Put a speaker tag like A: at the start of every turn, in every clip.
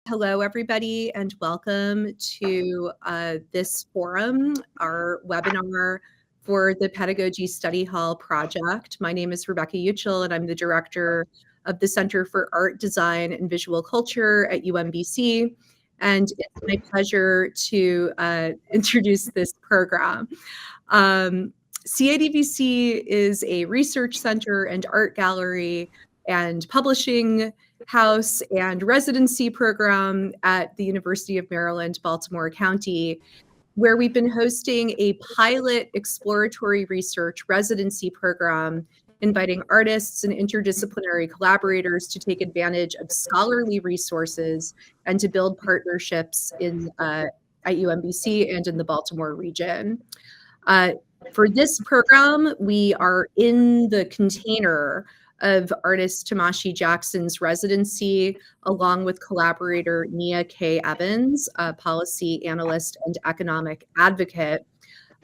A: Hello, everybody, and welcome to this forum, our webinar for the Pedagogy Study Hall project. My name is Rebecca Uchel, and I'm the director of the Center for Art, Design, and Visual Culture at UMBC. And it's my pleasure to introduce this program. CADVC is a research center and art gallery and publishing house and residency program at the University of Maryland, Baltimore County, where we've been hosting a pilot exploratory research residency program, inviting artists and interdisciplinary collaborators to take advantage of scholarly resources and to build partnerships at UMBC and in the Baltimore region. For this program, we are in the container of artist Tomashi Jackson's residency, along with collaborator Nia K. a policy analyst and economic advocate,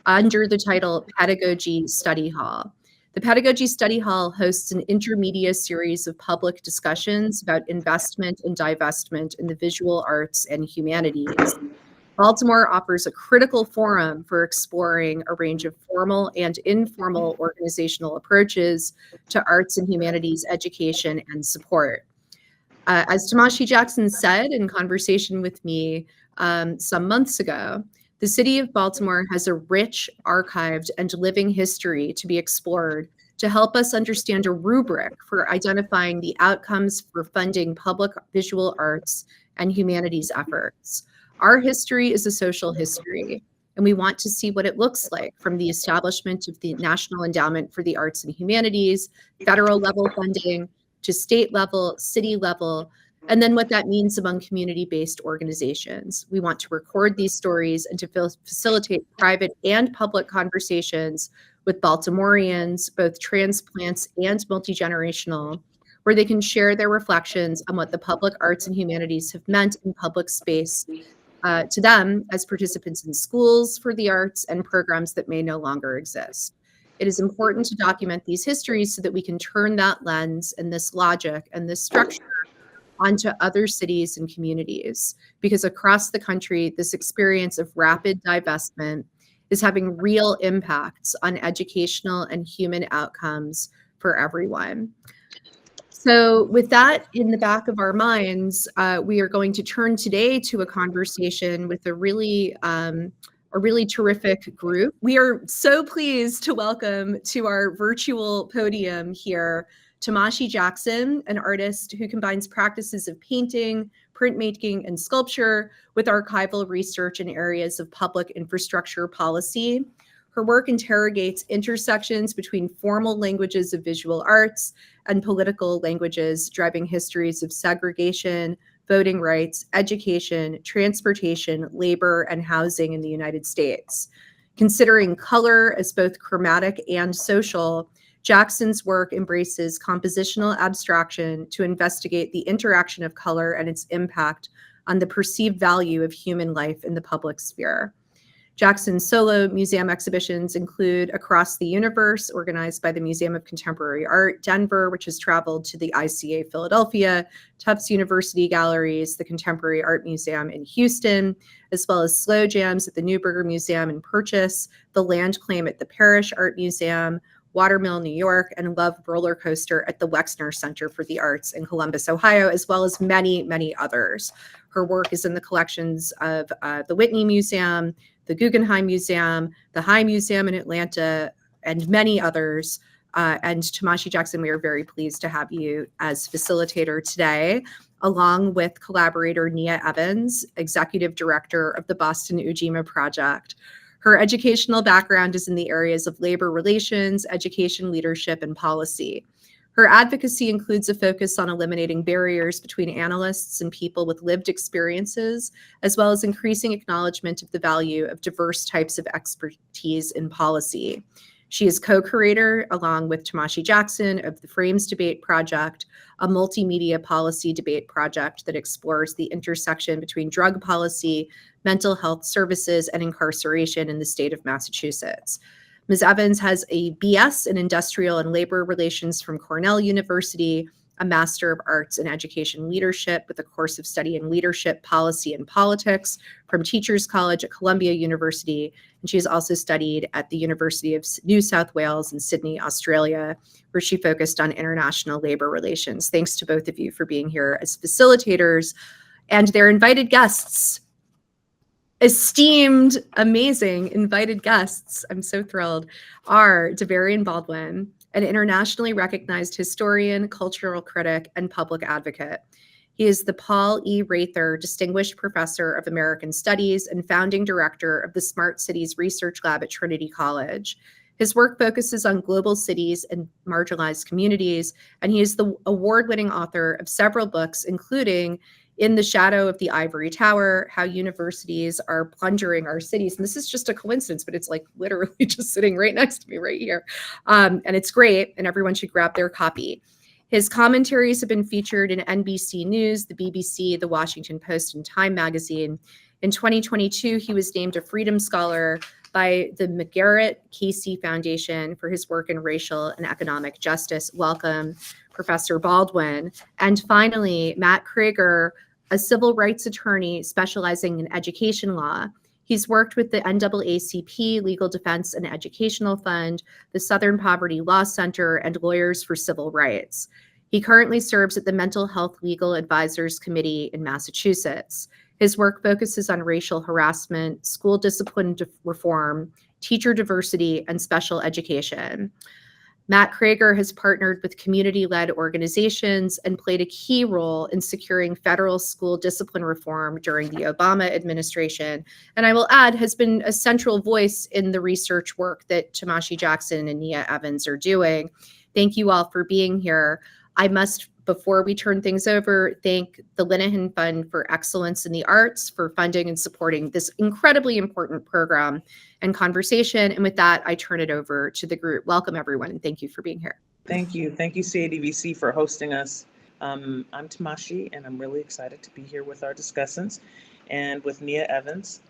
A: under the title Pedagogy Study Hall. The Pedagogy Study Hall hosts an intermedia series of public discussions about investment and divestment in the visual arts and humanities. Baltimore offers a critical forum for exploring a range of formal and informal organizational approaches to arts and humanities education and support. As Tomashi Jackson said in conversation with me some months ago, the city of Baltimore has a rich, archived, and living history to be explored to help us understand a rubric for identifying the outcomes for funding public visual arts and humanities efforts. Our history is a social history, and we want to see what it looks like from the establishment of the National Endowment for the Arts and Humanities, federal level funding, to state level, city level, and then what that means among community-based organizations. We want to record these stories and to facilitate private and public conversations with Baltimoreans, both transplants and multi-generational, where they can share their reflections on what the public arts and humanities have meant in public space to them as participants in schools for the arts and programs that may no longer exist. It is important to document these histories so that we can turn that lens and this logic and this structure onto other cities and communities, because across the country, this experience of rapid divestment is having real impacts on educational and human outcomes for everyone. So with that in the back of our minds, we are going to turn today to a conversation with a really terrific group. We are so pleased to welcome to our virtual podium here Tomashi Jackson, an artist who combines practices of painting, printmaking, and sculpture with archival research in areas of public infrastructure policy. Her work interrogates intersections between formal languages of visual arts and political languages, driving histories of segregation, voting rights, education, transportation, labor, and housing in the United States. Considering color as both chromatic and social, Jackson's work embraces compositional abstraction to investigate the interaction of color and its impact on the perceived value of human life in the public sphere. Jackson's solo museum exhibitions include Across the Universe, organized by the Museum of Contemporary Art, Denver, which has traveled to the ICA Philadelphia, Tufts University Galleries, the Contemporary Art Museum in Houston, as well as Slow Jams at the Neuberger Museum in Purchase, the Land Claim at the Parrish Art Museum, Watermill, New York, and Love Roller Coaster at the Wexner Center for the Arts in Columbus, Ohio, as well as many, many others. Her work is in the collections of the Whitney Museum, the Guggenheim Museum, the High Museum in Atlanta, and many others. And Tomashi Jackson, we are very pleased to have you as facilitator today, along with collaborator Nia Evans, Executive Director of the Boston Ujima Project. Her educational background is in the areas of labor relations, education, leadership, and policy. Her advocacy includes a focus on eliminating barriers between analysts and people with lived experiences, as well as increasing acknowledgement of the value of diverse types of expertise in policy. She is co-curator, along with Tomashi Jackson, of the Frames Debate Project, a multimedia policy debate project that explores the intersection between drug policy, mental health services, and incarceration in the state of Massachusetts. Ms. Evans has a BS in Industrial and Labor Relations from Cornell University, a Master of Arts in Education Leadership with a course of study in leadership, policy, and politics from Teachers College at Columbia University. And she has also studied at the University of New South Wales in Sydney, Australia, where she focused on international labor relations. Thanks to both of you for being here as facilitators and their invited guests. Esteemed, amazing invited guests, I'm so thrilled, are Davarian Baldwin, an internationally recognized historian, cultural critic, and public advocate. He is the Paul E. Rather Distinguished Professor of American Studies and founding director of the Smart Cities Research Lab at Trinity College. His work focuses on global cities and marginalized communities, and he is the award-winning author of several books, including In the Shadow of the Ivory Tower, How Universities Are Plundering Our Cities. And this is just a coincidence, but it's like literally just sitting right next to me right here. And it's great, and everyone should grab their copy. His commentaries have been featured in NBC News, the BBC, the Washington Post, and Time magazine. In 2022, he was named a Freedom Scholar by the McGarrett Casey Foundation for his work in racial and economic justice. Welcome, Professor Baldwin. And finally, Matt Cregor, a civil rights attorney specializing in education law. He's worked with the NAACP Legal Defense and Educational Fund, the Southern Poverty Law Center, and Lawyers for Civil Rights. He currently serves at the Mental Health Legal Advisors Committee in Massachusetts. His work focuses on racial harassment, school discipline reform, teacher diversity, and special education. Matt Cregor has partnered with community-led organizations and played a key role in securing federal school discipline reform during the Obama administration. And I will add, has been a central voice in the research work that Tomashi Jackson and Nia Evans are doing. Thank you all for being here. I must, before we turn things over, thank the Linehan Fund for Excellence in the Arts for funding and supporting this incredibly important program and conversation. And with that, I turn it over to the group. Welcome, everyone, and thank you for being here.
B: Thank you. Thank you, CADVC, for hosting us. I'm Tomashi, and I'm really excited to be here with our discussants and with Nia Evans.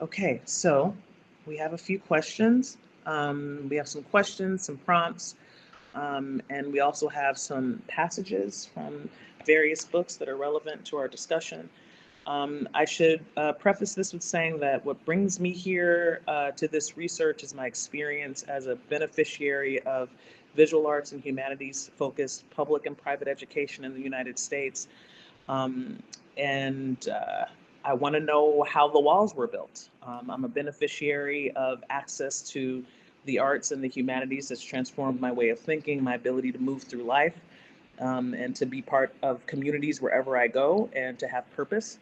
B: Okay, so we have a few questions. We have some questions, some prompts, and we also have some passages from various books that are relevant to our discussion. I should preface this with saying that what brings me here to this research is my experience as a beneficiary of visual arts and humanities focused public and private education in the United States. And I want to know how the walls were built. I'm a beneficiary of access to the arts and the humanities that's transformed my way of thinking, my ability to move through life, and to be part of communities wherever I go and to have purpose.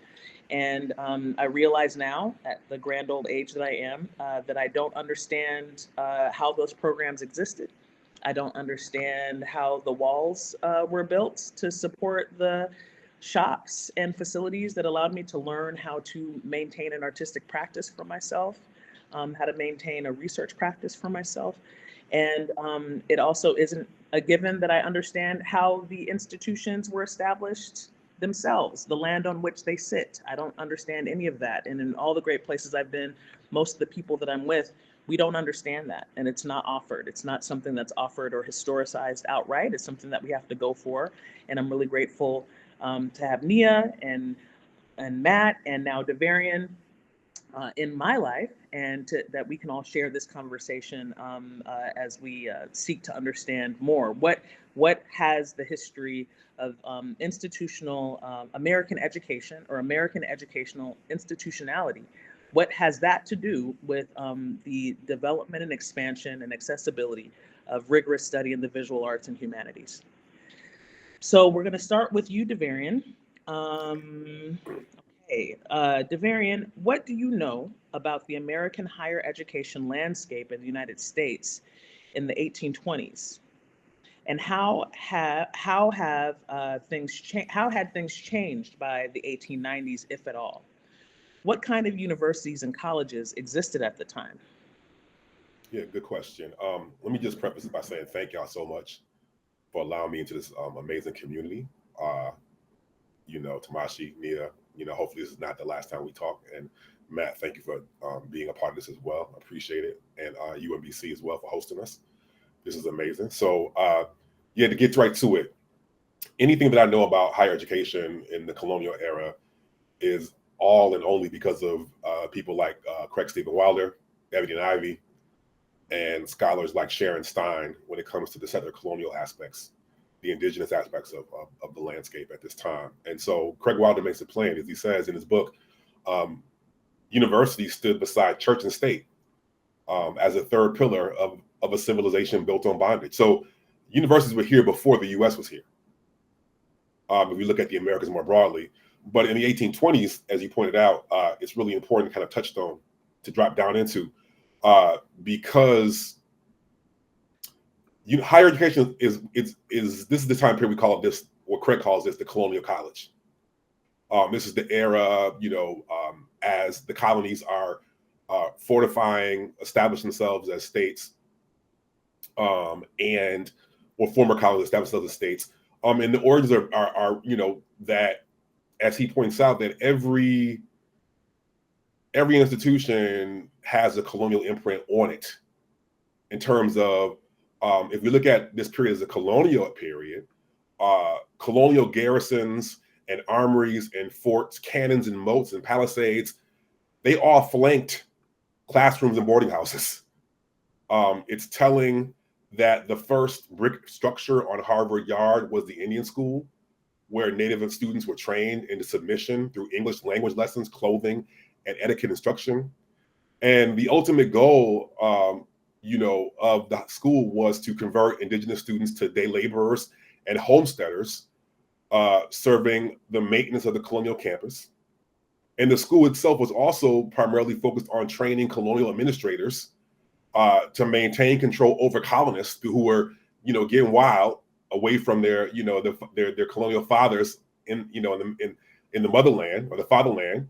B: And I realize now, at the grand old age that I am, that I don't understand how those programs existed. I don't understand how the walls were built to support the shops and facilities that allowed me to learn how to maintain an artistic practice for myself, how to maintain a research practice for myself. And it also isn't a given that I understand how the institutions were established themselves, the land on which they sit. I don't understand any of that. And in all the great places I've been, most of the people that I'm with, we don't understand that. And it's not offered. It's not something that's offered or historicized outright. It's something that we have to go for. And I'm really grateful to have Nia and Matt and now Davarian in my life, and that we can all share this conversation as we seek to understand more. What has the history of institutional American education or American educational institutionality? What has that to do with the development and expansion and accessibility of rigorous study in the visual arts and humanities? So we're going to start with you, Davarian. Okay, Davarian, what do you know about the American higher education landscape in the United States in the 1820s? And how had things changed by the 1890s, if at all? What kind of universities and colleges existed at the time?
C: Yeah, good question. Let me just preface it by saying thank y'all so much for allowing me into this amazing community. Tomashi, Nia, hopefully this is not the last time we talk. And Matt, thank you for being a part of this as well. I appreciate it. And UMBC as well for hosting us. This is amazing. So to get right to it, anything that I know about higher education in the colonial era is all and only because of people like Craig Stephen Wilder, Davarian Ivy, and scholars like Sharon Stein when it comes to the settler colonial aspects, the indigenous aspects of the landscape at this time. And so Craig Wilder makes it plain, as he says in his book, universities stood beside church and state as a third pillar of a civilization built on bondage. So universities were here before the US was here. If we look at the Americas more broadly. But in the 1820s, as you pointed out, it's really important kind of touchstone to drop down into, because higher education is this is the time period we call this, what Craig calls this, the colonial college. This is the era, as the colonies are fortifying, establishing themselves as states, or former colonies establish themselves as states. And the origins are that, as he points out, that every institution has a colonial imprint on it in terms of, if we look at this period as a colonial period, colonial garrisons and armories and forts, cannons and moats and palisades, they all flanked classrooms and boarding houses. It's telling that the first brick structure on Harvard Yard was the Indian School, where Native students were trained into submission through English language lessons, clothing, and etiquette instruction. And the ultimate goal, of the school was to convert indigenous students to day laborers and homesteaders, serving the maintenance of the colonial campus. And the school itself was also primarily focused on training colonial administrators to maintain control over colonists who were, getting wild away from their, their colonial fathers in the motherland or the fatherland,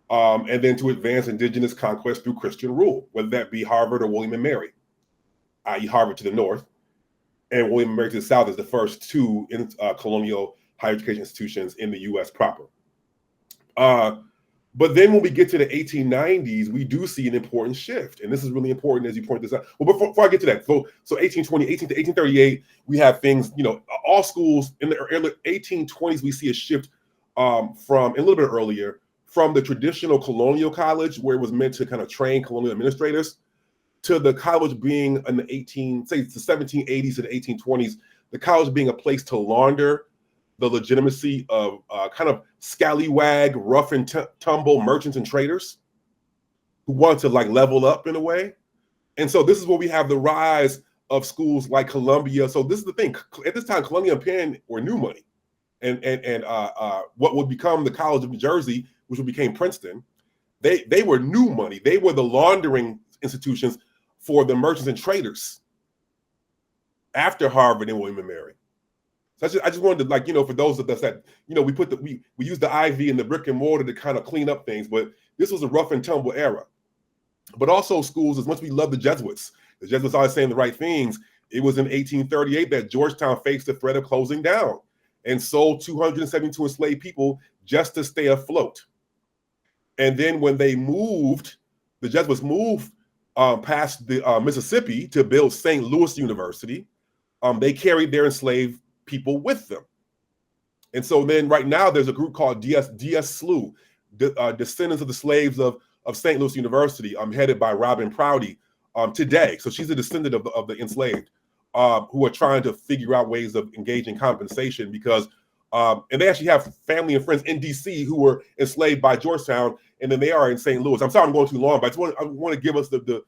C: and then to advance indigenous conquest through Christian rule, whether that be Harvard or William and Mary, i.e. Harvard to the north, and William and Mary to the south as the first two colonial higher education institutions in the U.S. proper. But then when we get to the 1890s, we do see an important shift. And this is really important as you point this out. Well, before I get to that, so 1820, 18 to 1838, we have things, all schools in the early 1820s, we see a shift from a little bit earlier, from the traditional colonial college, where it was meant to kind of train colonial administrators, to the college being in the 1780s to the 1820s, the college being a place to launder the legitimacy of kind of scallywag, rough and tumble merchants and traders who want to level up in a way. And so this is where we have the rise of schools like Columbia. So this is the thing. At this time, Columbia and Penn were new money. And what would become the College of New Jersey, which became Princeton, they were new money. They were the laundering institutions for the merchants and traders after Harvard and William and Mary. So I just wanted to, for those of us that, we use the IV and the brick and mortar to kind of clean up things, but this was a rough and tumble era. But also schools, as much as we love the Jesuits always saying the right things, it was in 1838 that Georgetown faced the threat of closing down and sold 272 enslaved people just to stay afloat. And then when they moved, the Jesuits moved past the Mississippi to build St. Louis University, they carried their enslaved people with them. And so then right now there's a group called DS SLU, Descendants of the Slaves of St. Louis University, headed by Robin Prouty today. So she's a descendant of the enslaved who are trying to figure out ways of engaging compensation because, and they actually have family and friends in DC who were enslaved by Georgetown, and then they are in St. Louis. I'm sorry I'm going too long, but I want to give us the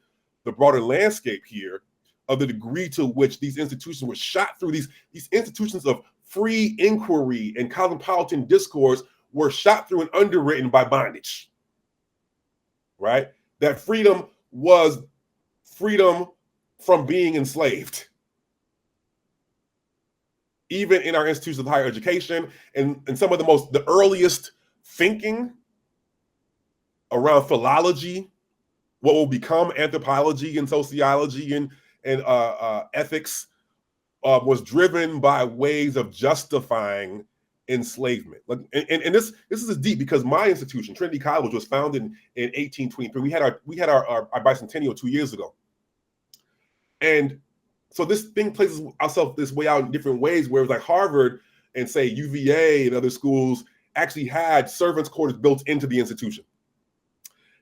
C: broader landscape here of the degree to which these institutions were shot through. These institutions of free inquiry and cosmopolitan discourse were shot through and underwritten by bondage, right? That freedom was freedom from being enslaved. Even in our institutions of higher education and some of the earliest thinking around philology, what will become anthropology and sociology and ethics was driven by ways of justifying enslavement. And this is deep because my institution, Trinity College, was founded in 1823. We had our bicentennial 2 years ago. And so this thing places ourselves this way out in different ways, where it's like Harvard and say UVA and other schools actually had servants' quarters built into the institution.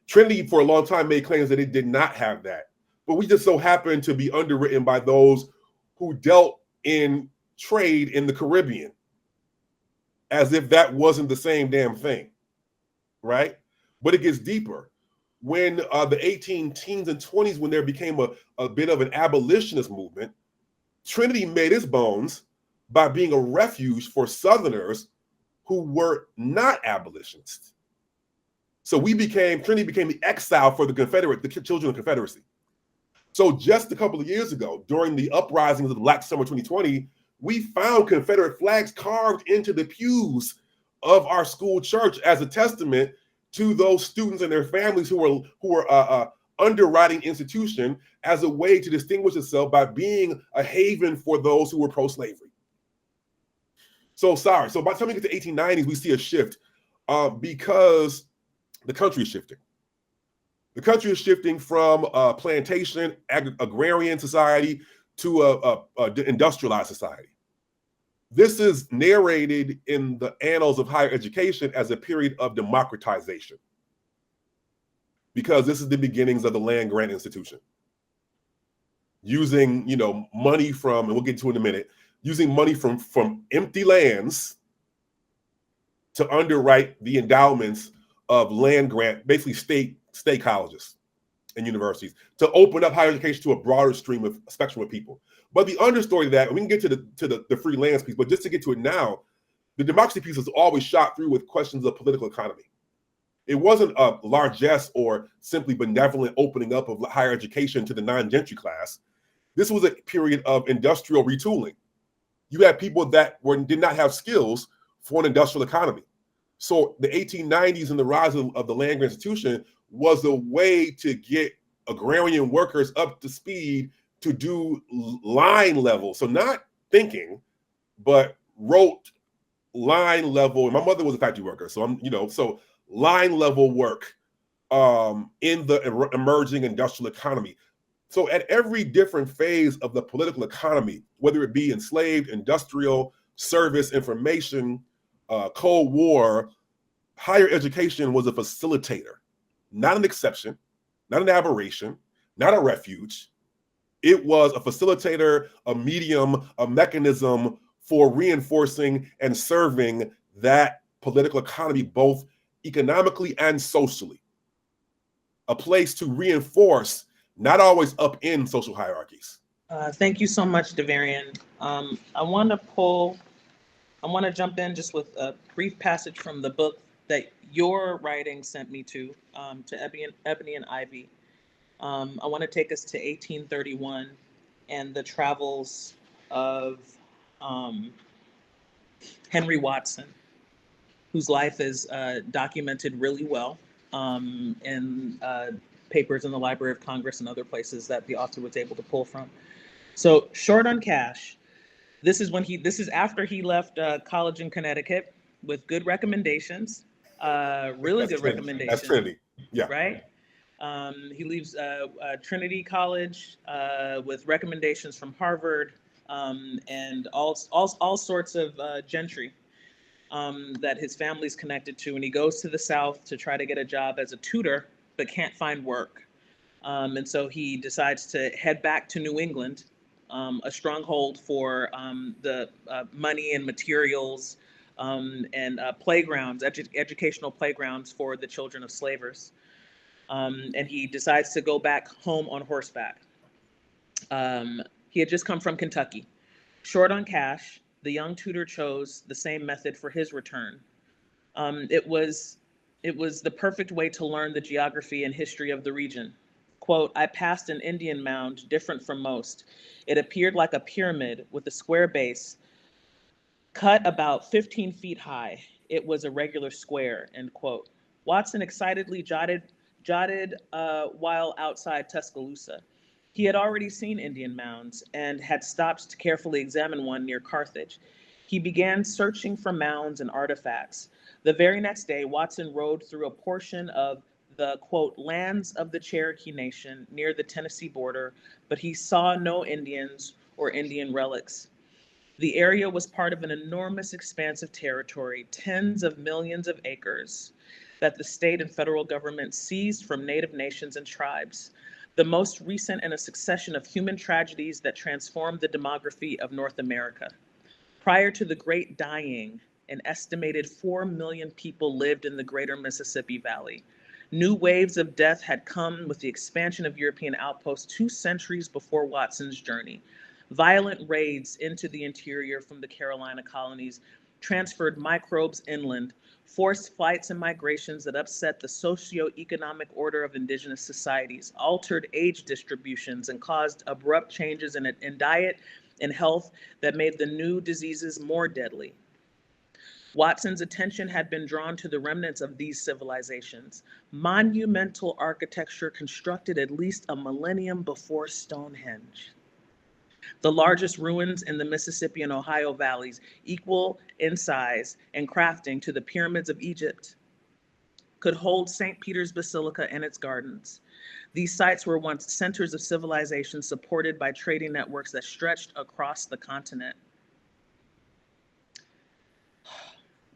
C: Trinity, for a long time, made claims that it did not have that. But we just so happened to be underwritten by those who dealt in trade in the Caribbean, as if that wasn't the same damn thing, right? But it gets deeper. When the 18 teens and 20s, when there became a bit of an abolitionist movement, Trinity made its bones by being a refuge for Southerners who were not abolitionists. So Trinity became the exile for the children of the Confederacy. So just a couple of years ago, during the uprisings of the Black Summer 2020, we found Confederate flags carved into the pews of our school church as a testament to those students and their families who were underwriting institution as a way to distinguish itself by being a haven for those who were pro-slavery. So by the time we get to the 1890s, we see a shift because the country is shifting. The country is shifting from a plantation, agrarian society to a industrialized society. This is narrated in the annals of higher education as a period of democratization, because this is the beginnings of the land grant institution. Using, money from, and we'll get to in a minute, using money from empty lands to underwrite the endowments of land grant, basically state colleges and universities, to open up higher education to a broader spectrum of people. But the understory to that, and we can get to the free lands piece, but just to get to it now, the democracy piece is always shot through with questions of political economy. It wasn't a largesse or simply benevolent opening up of higher education to the non-gentry class. This was a period of industrial retooling. You had people that did not have skills for an industrial economy. So the 1890s and the rise of the land grant institution was a way to get agrarian workers up to speed to do line level. So not thinking, but wrote line level. And my mother was a factory worker. So so line level work in the emerging industrial economy. So at every different phase of the political economy, whether it be enslaved, industrial, service, information, Cold War, higher education was a facilitator, not an exception, not an aberration, not a refuge. It was a facilitator, a medium, a mechanism for reinforcing and serving that political economy, both economically and socially. A place to reinforce, not always up in social hierarchies.
B: Thank you so much, Davarian. I want to jump in just with a brief passage from the book that your writing sent me to Ebony and Ivy. I want to take us to 1831 and the travels of Henry Watson, whose life is documented really well in papers in the Library of Congress and other places that the author was able to pull from. So, short on cash. This is after he left college in Connecticut with good recommendations, really good recommendations.
C: That's Trinity, yeah.
B: Right? He leaves Trinity College with recommendations from Harvard and all sorts of gentry that his family's connected to. And he goes to the South to try to get a job as a tutor, but can't find work. And so he decides to head back to New England, a stronghold for the money and materials and playgrounds, educational playgrounds for the children of slavers. And he decides to go back home on horseback. He had just come from Kentucky. Short on cash, the young tutor chose the same method for his return. It was the perfect way to learn the geography and history of the region. Quote, I passed an Indian mound different from most. It appeared like a pyramid with a square base, cut about 15 feet high. It was a regular square, end quote. Watson excitedly jotted while outside Tuscaloosa. He had already seen Indian mounds and had stopped to carefully examine one near Carthage. He began searching for mounds and artifacts. The very next day, Watson rode through a portion of the, quote, lands of the Cherokee Nation near the Tennessee border, but he saw no Indians or Indian relics. The area was part of an enormous expanse of territory, tens of millions of acres, that the state and federal government seized from Native nations and tribes, the most recent in a succession of human tragedies that transformed the demography of North America. Prior to the Great Dying, an estimated 4 million people lived in the greater Mississippi Valley. New waves of death had come with the expansion of European outposts 2 centuries before Watson's journey. Violent raids into the interior from the Carolina colonies transferred microbes inland, forced flights and migrations that upset the socio-economic order of indigenous societies, altered age distributions, and caused abrupt changes in diet and health that made the new diseases more deadly. Watson's attention had been drawn to the remnants of these civilizations, monumental architecture constructed at least a millennium before Stonehenge. The largest ruins in the Mississippi and Ohio valleys, equal in size and crafting to the pyramids of Egypt, could hold St. Peter's Basilica and its gardens. These sites were once centers of civilization supported by trading networks that stretched across the continent.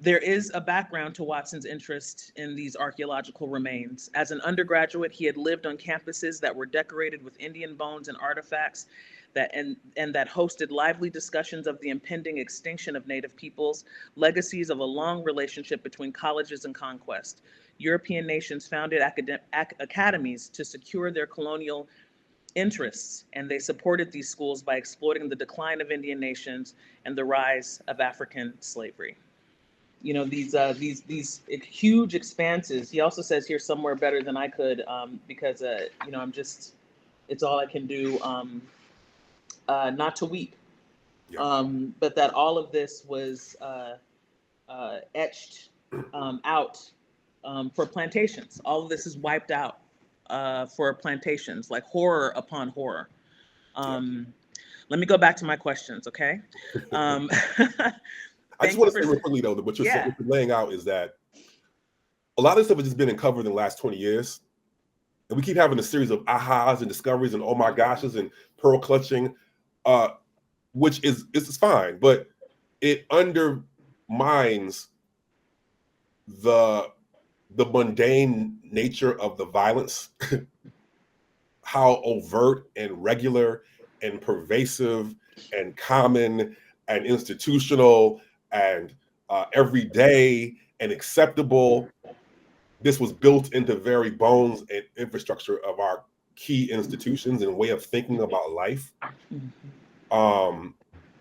B: There is a background to Watson's interest in these archaeological remains. As an undergraduate, he had lived on campuses that were decorated with Indian bones and artifacts that hosted lively discussions of the impending extinction of Native peoples, legacies of a long relationship between colleges and conquest. European nations founded academies to secure their colonial interests, and they supported these schools by exploiting the decline of Indian nations and the rise of African slavery. You know, these huge expanses. He also says here somewhere better than I could, because you know, it's all I can do not to weep. Yeah. But that all of this was etched out for plantations. All of this is wiped out for plantations, like horror upon horror. Let me go back to my questions, okay?
C: I just want to say real quickly, though, that what you're laying out is that a lot of stuff has just been uncovered in the last 20 years. And we keep having a series of ahas and discoveries and oh my goshes and pearl clutching, which is fine, but it undermines the mundane nature of the violence, how overt and regular and pervasive and common and institutional and everyday and acceptable this was built into very bones and infrastructure of our key institutions and way of thinking about life. I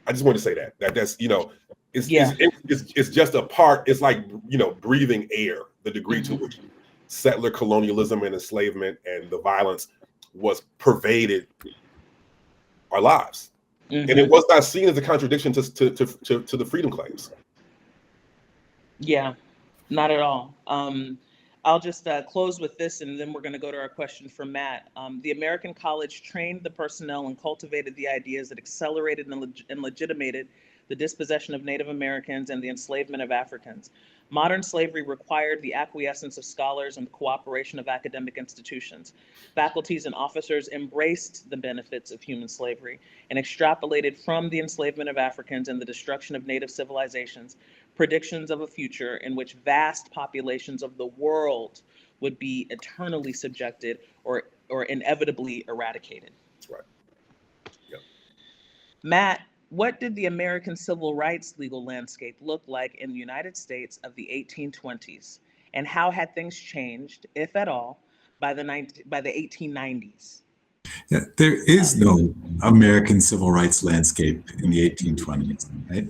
C: just want to say that's, you know, it's just a part. It's like, you know, breathing air, the degree to which settler colonialism and enslavement and the violence was pervaded our lives. And it was not seen as a contradiction to the freedom claims.
B: Yeah, not at all. I'll just close with this, and then we're going to go to our question from Matt. The American college trained the personnel and cultivated the ideas that accelerated and legitimated the dispossession of Native Americans and the enslavement of Africans. Modern slavery required the acquiescence of scholars and the cooperation of academic institutions. Faculties and officers embraced the benefits of human slavery and extrapolated from the enslavement of Africans and the destruction of Native civilizations predictions of a future in which vast populations of the world would be eternally subjected or inevitably eradicated.
C: That's right. Yep.
B: Matt, what did the American civil rights legal landscape look like in the United States of the 1820s? And how had things changed, if at all, by the 1890s?
D: Yeah, there is no American civil rights landscape in the 1820s. Right?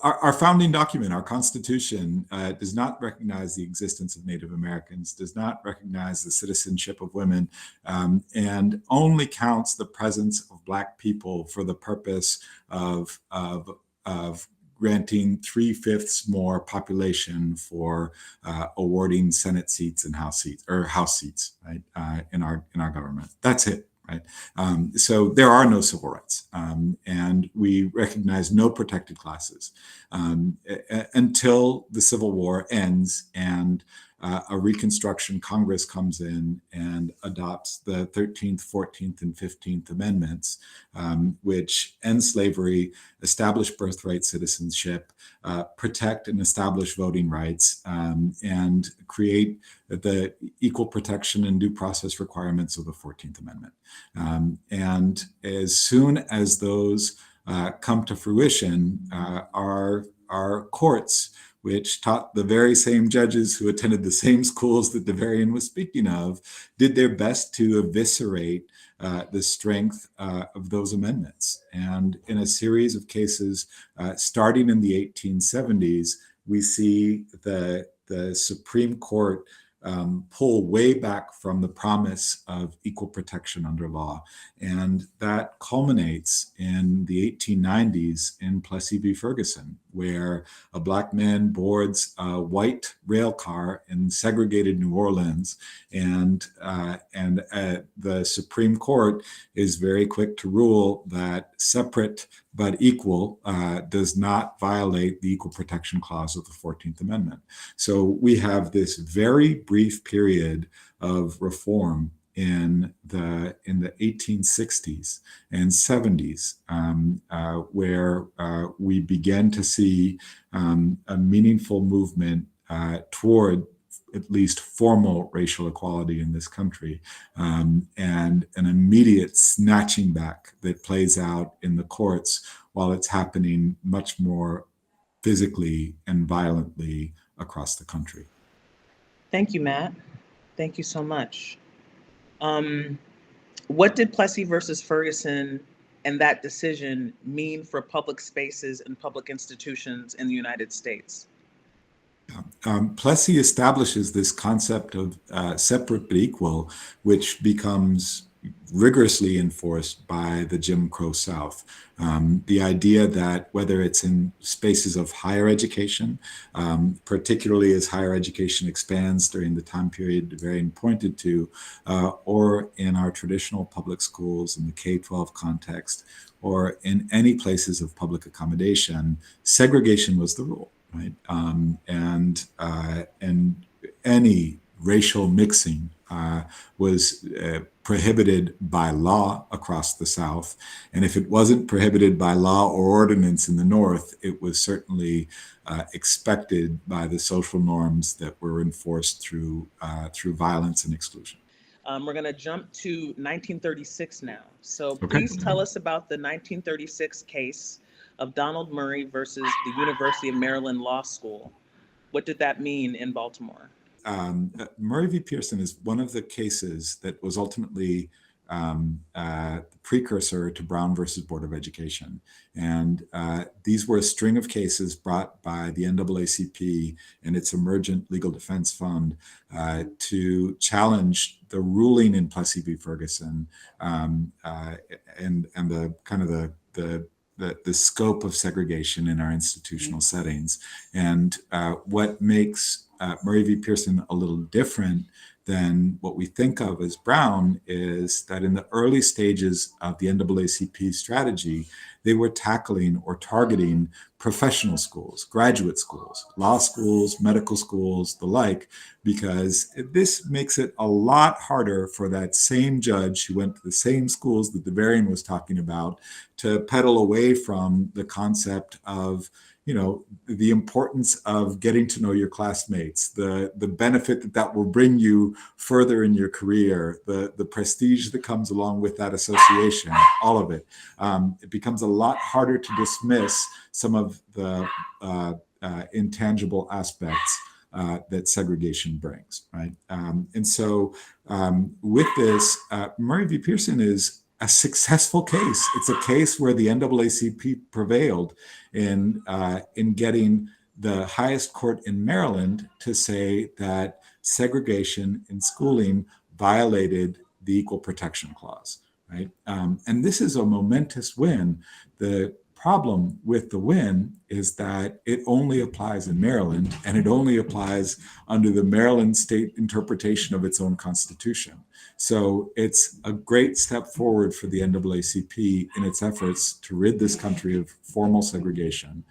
D: Our founding document, our Constitution, does not recognize the existence of Native Americans, does not recognize the citizenship of women, and only counts the presence of Black people for the purpose of granting 3/5 more population for awarding Senate seats and House seats, right, in our government. That's it, right? So there are no civil rights, and we recognize no protected classes until the Civil War ends and a Reconstruction Congress comes in and adopts the 13th, 14th, and 15th Amendments, which end slavery, establish birthright citizenship, protect and establish voting rights, and create the equal protection and due process requirements of the 14th Amendment. And as soon as those come to fruition, our courts, which taught the very same judges who attended the same schools that Davarian was speaking of, did their best to eviscerate the strength of those amendments. And in a series of cases, starting in the 1870s, we see the Supreme Court pull way back from the promise of equal protection under law. And that culminates in the 1890s in Plessy v. Ferguson, where a Black man boards a white rail car in segregated New Orleans. And the Supreme Court is very quick to rule that separate but equal does not violate the Equal Protection Clause of the 14th Amendment. So we have this very brief period of reform in the 1860s and 70s, where we began to see a meaningful movement toward at least formal racial equality in this country, and an immediate snatching back that plays out in the courts while it's happening much more physically and violently across the country.
B: Thank you, Matt. Thank you so much. What did Plessy versus Ferguson and that decision mean for public spaces and public institutions in the United States?
D: Plessy establishes this concept of separate but equal, which becomes rigorously enforced by the Jim Crow South. The idea that whether it's in spaces of higher education, particularly as higher education expands during the time period Davarian pointed to, or in our traditional public schools in the K-12 context, or in any places of public accommodation, segregation was the rule. Right, and any racial mixing was prohibited by law across the South, and if it wasn't prohibited by law or ordinance in the North, it was certainly expected by the social norms that were enforced through violence and exclusion.
B: We're going to jump to 1936 now. So
D: Okay.
B: please tell us about the 1936 case of Donald Murray versus the University of Maryland Law School. What did that mean in Baltimore?
D: Murray v. Pearson is one of the cases that was ultimately the precursor to Brown versus Board of Education. And these were a string of cases brought by the NAACP and its emergent legal defense fund to challenge the ruling in Plessy v. Ferguson and the kind of the scope of segregation in our institutional settings. And what makes Murray v. Pearson a little different than what we think of as Brown is that in the early stages of the NAACP strategy, they were tackling or targeting professional schools, graduate schools, law schools, medical schools, the like, because this makes it a lot harder for that same judge who went to the same schools that Davarian was talking about to pedal away from the concept of, you know, the importance of getting to know your classmates, the benefit that will bring you further in your career, the prestige that comes along with that association, all of it. It becomes a lot harder to dismiss some of the intangible aspects that segregation brings, right? And so with this, Murray v. Pearson is a successful case. It's a case where the NAACP prevailed in getting the highest court in Maryland to say that segregation in schooling violated the Equal Protection Clause, right? And this is a momentous win. The problem with the win is that it only applies in Maryland, and it only applies under the Maryland state interpretation of its own constitution. So it's a great step forward for the NAACP in its efforts to rid this country of formal segregation,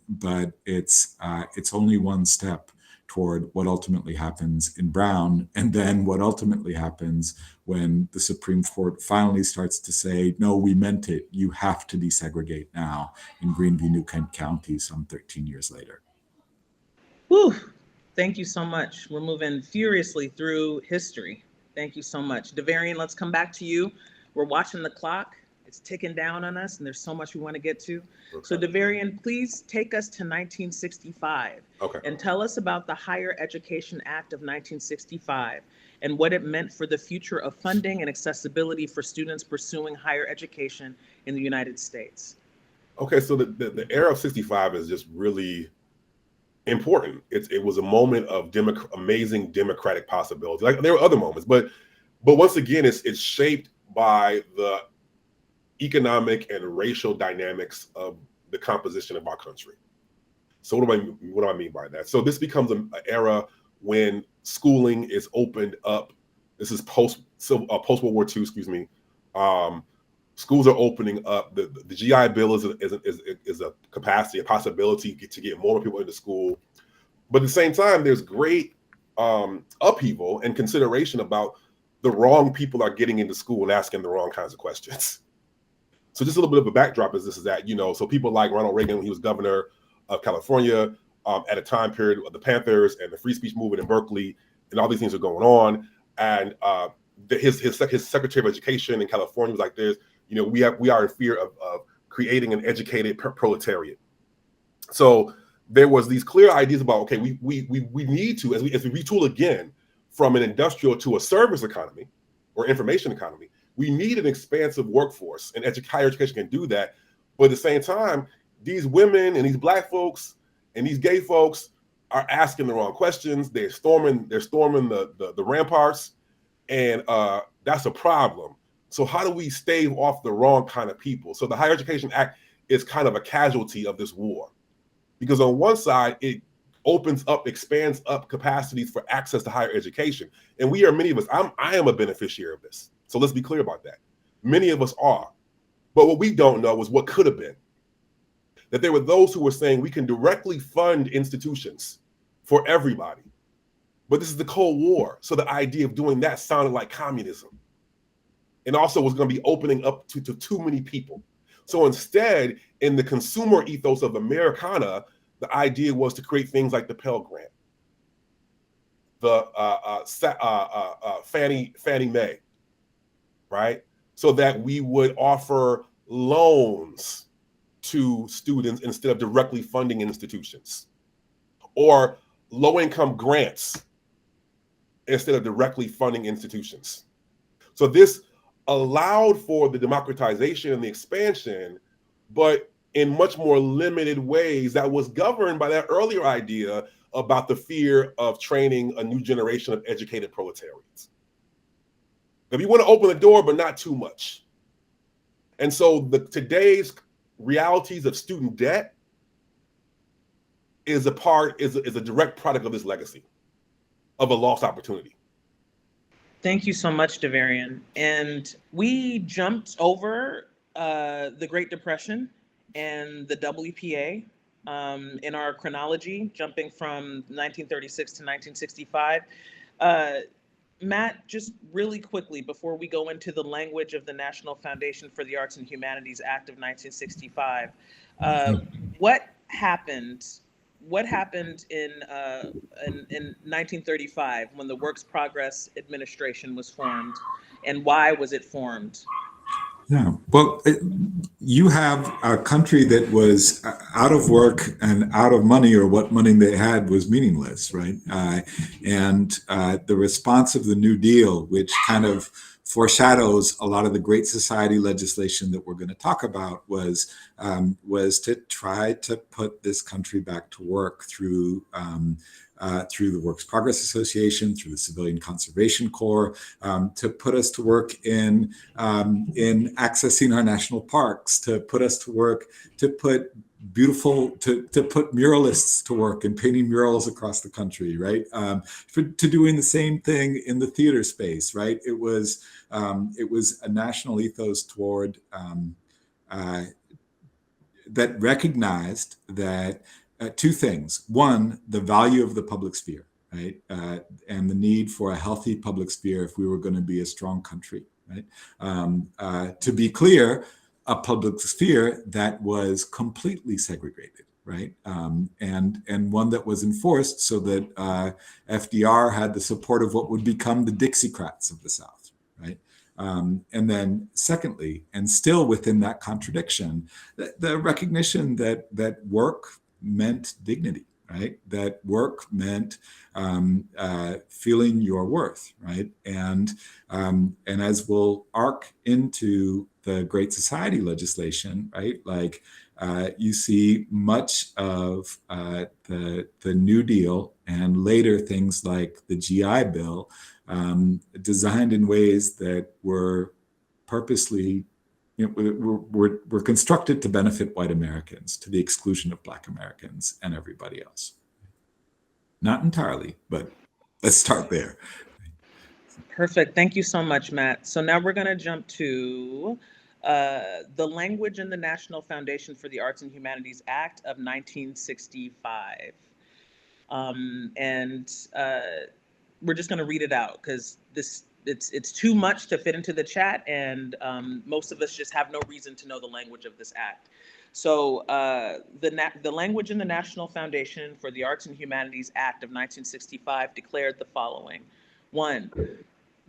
D: but it's only one step toward what ultimately happens in Brown, and then what ultimately happens when the Supreme Court finally starts to say, no, we meant it. You have to desegregate now in Green v. New Kent County some 13 years later.
B: Whew. Thank you so much. We're moving furiously through history. Thank you so much. Davarian, let's come back to you. We're watching the clock. It's ticking down on us, and there's so much we want to get to. Okay. So Davarian, please take us to 1965 and tell us about the Higher Education Act of 1965 and what it meant for the future of funding and accessibility for students pursuing higher education in the United States.
C: Okay, so the era of 65 is just really important. It was a moment of amazing democratic possibility. Like, there were other moments, but once again, it's shaped by the economic and racial dynamics of the composition of our country. So what do I mean by that? So this becomes an era when schooling is opened up. This is post World War II, excuse me. Schools are opening up. The GI Bill is a capacity, a possibility to get more people into school. But at the same time, there's great upheaval and consideration about the wrong people are getting into school and asking the wrong kinds of questions. So just a little bit of a backdrop is that, so people like Ronald Reagan, when he was governor of California, at a time period of the Panthers and the free speech movement in Berkeley, and all these things are going on. And his Secretary of Education in California was like, we are in fear of creating an educated proletariat. So there was these clear ideas about, okay, we need to, as we retool again from an industrial to a service economy or information economy, we need an expansive workforce, and higher education can do that. But at the same time, these women and these Black folks and these gay folks are asking the wrong questions. They're storming the ramparts, and that's a problem. So how do we stave off the wrong kind of people? So the Higher Education Act is kind of a casualty of this war, because on one side, it expands up capacities for access to higher education. And many of us, I am a beneficiary of this. So let's be clear about that. Many of us are. But what we don't know is what could have been. That there were those who were saying we can directly fund institutions for everybody. But this is the Cold War. So the idea of doing that sounded like communism. And also was going to be opening up to too many people. So instead, in the consumer ethos of Americana, the idea was to create things like the Pell Grant, the Fannie Mae, right? So that we would offer loans to students instead of directly funding institutions, or low-income grants instead of directly funding institutions. So this allowed for the democratization and the expansion, but in much more limited ways that was governed by that earlier idea about the fear of training a new generation of educated proletarians. If you want to open the door, but not too much. And so today's realities of student debt is a direct product of this legacy of a lost opportunity.
B: Thank you so much, Davarian. And we jumped over the Great Depression and the WPA in our chronology, jumping from 1936 to 1965. Matt, just really quickly, before we go into the language of the National Foundation for the Arts and Humanities Act of 1965, what happened in 1935 when the Works Progress Administration was formed, and why was it formed?
D: Yeah, well, you have a country that was out of work and out of money, or what money they had was meaningless, right? And the response of the New Deal, which kind of foreshadows a lot of the Great Society legislation that we're going to talk about, was to try to put this country back to work through the Works Progress Association, through the Civilian Conservation Corps, to put us to work in accessing our national parks, to put us to work, to put muralists to work and painting murals across the country, right? To doing the same thing in the theater space, right? It was a national ethos toward that recognized that two things. One, the value of the public sphere, right? And the need for a healthy public sphere if we were going to be a strong country, right? To be clear, a public sphere that was completely segregated, right? And one that was enforced so that FDR had the support of what would become the Dixiecrats of the South, right? And then secondly, and still within that contradiction, the recognition that work meant dignity, right? That work meant feeling your worth, right? And as we'll arc into the Great Society legislation, right? Like you see much of the New Deal and later things like the GI Bill designed in ways that were purposely, were constructed to benefit white Americans to the exclusion of Black Americans and everybody else. Not entirely, but let's start there.
B: Perfect. Thank you so much, Matt. So now we're going to jump to the language in the National Foundation for the Arts and Humanities Act of 1965. We're just going to read it out because it's too much to fit into the chat, and most of us just have no reason to know the language of this act. So the language in the National Foundation for the Arts and Humanities Act of 1965 declared the following. 1,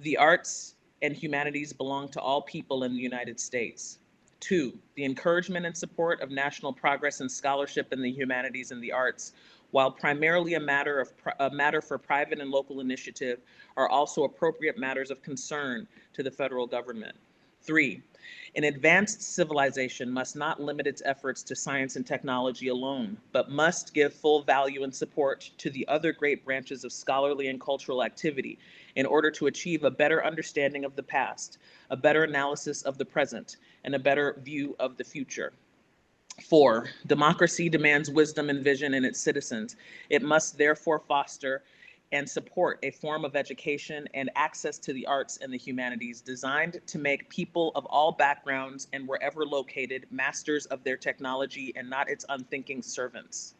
B: the arts and humanities belong to all people in the United States. 2, the encouragement and support of national progress and scholarship in the humanities and the arts, while primarily a matter for private and local initiative, are also appropriate matters of concern to the federal government. 3, an advanced civilization must not limit its efforts to science and technology alone, but must give full value and support to the other great branches of scholarly and cultural activity in order to achieve a better understanding of the past, a better analysis of the present, and a better view of the future. 4, democracy demands wisdom and vision in its citizens. It must therefore foster and support a form of education and access to the arts and the humanities designed to make people of all backgrounds and wherever located masters of their technology and not its unthinking servants.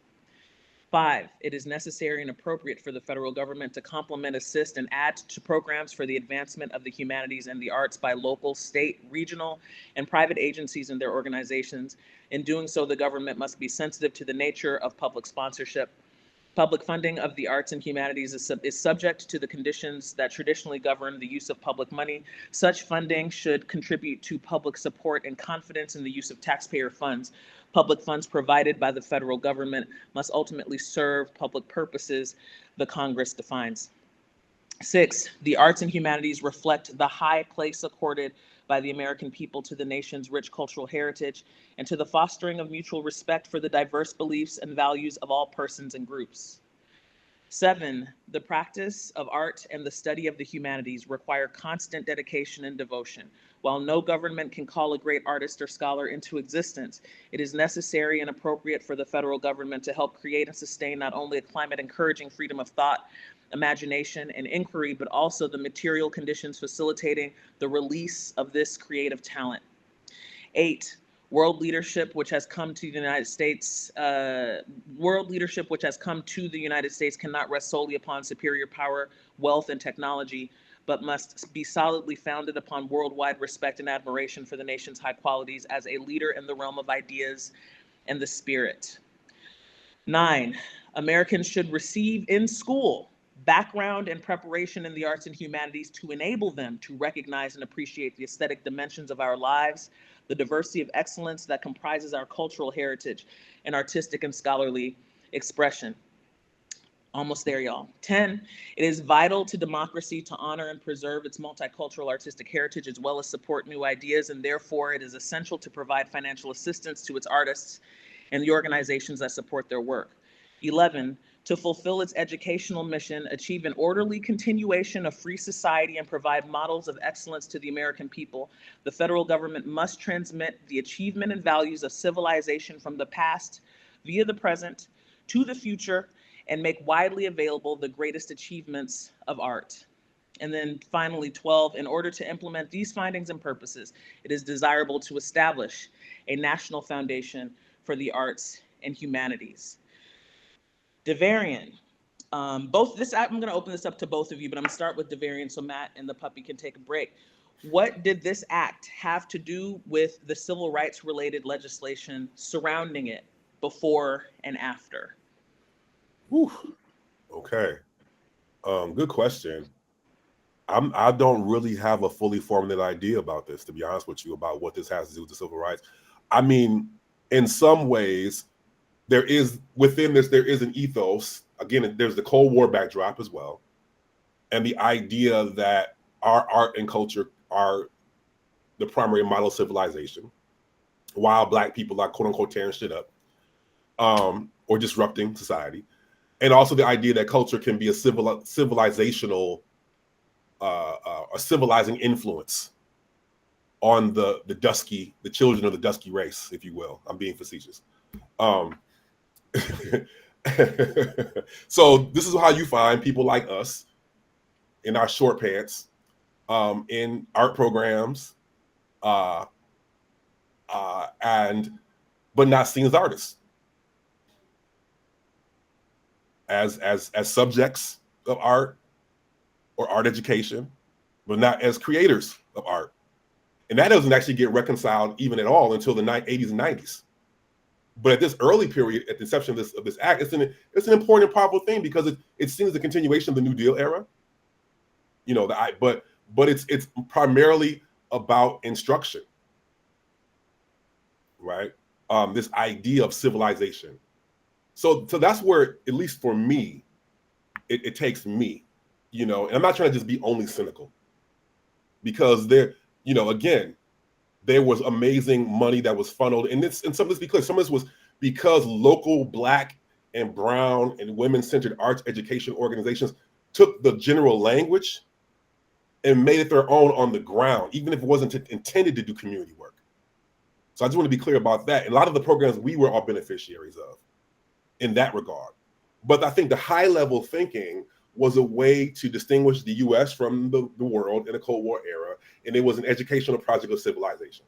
B: 5, it is necessary and appropriate for the federal government to complement, assist, and add to programs for the advancement of the humanities and the arts by local, state, regional, and private agencies and their organizations. In doing so, the government must be sensitive to the nature of public sponsorship. Public funding of the arts and humanities is subject to the conditions that traditionally govern the use of public money. Such funding should contribute to public support and confidence in the use of taxpayer funds. Public funds provided by the federal government must ultimately serve public purposes the Congress defines. 6, the arts and humanities reflect the high place accorded by the American people to the nation's rich cultural heritage and to the fostering of mutual respect for the diverse beliefs and values of all persons and groups. 7, the practice of art and the study of the humanities require constant dedication and devotion. While no government can call a great artist or scholar into existence, it is necessary and appropriate for the federal government to help create and sustain not only a climate encouraging freedom of thought, imagination, and inquiry, but also the material conditions facilitating the release of this creative talent. 8, world leadership which has come to the United States cannot rest solely upon superior power, wealth, and technology, but must be solidly founded upon worldwide respect and admiration for the nation's high qualities as a leader in the realm of ideas and the spirit. 9, Americans should receive in school background and preparation in the arts and humanities to enable them to recognize and appreciate the aesthetic dimensions of our lives, the diversity of excellence that comprises our cultural heritage and artistic and scholarly expression. Almost there, y'all. 10, it is vital to democracy to honor and preserve its multicultural artistic heritage as well as support new ideas, and therefore it is essential to provide financial assistance to its artists and the organizations that support their work. 11, to fulfill its educational mission, achieve an orderly continuation of free society, and provide models of excellence to the American people, the federal government must transmit the achievement and values of civilization from the past via the present to the future and make widely available the greatest achievements of art. And then finally, 12, in order to implement these findings and purposes, it is desirable to establish a national foundation for the arts and humanities. Davarian. I'm going to open this up to both of you, but I'm going to start with Davarian so Matt and the puppy can take a break. What did this act have to do with the civil rights related legislation surrounding it before and after?
C: Whew. Okay. Good question. I don't really have a fully formulated idea about this, to be honest with you, about what this has to do with the civil rights. I mean, in some ways, there is an ethos. Again, there's the Cold War backdrop as well. And the idea that our art and culture are the primary model of civilization, while Black people are quote unquote tearing shit up, or disrupting society. And also the idea that culture can be a civilizational, a civilizing influence on the children of the dusky race, if you will. I'm being facetious. So this is how you find people like us in our short pants, in art programs, but not seen as artists, as subjects of art or art education, but not as creators of art. And that doesn't actually get reconciled even at all until the 80s and 90s. But at this early period, at the inception of this act, it's an important and powerful thing because it seems the continuation of the New Deal era. You know, but it's primarily about instruction, right? This idea of civilization. So that's where, at least for me, it takes me, you know, and I'm not trying to just be only cynical, because again, there was amazing money that was funneled, and some of this, because some of this was because local Black and brown and women-centered arts education organizations took the general language and made it their own on the ground, even if it wasn't intended to do community work. So I just want to be clear about that. And a lot of the programs we were all beneficiaries of in that regard. But I think the high-level thinking was a way to distinguish the U.S. from the world in the Cold War era, and it was an educational project of civilization.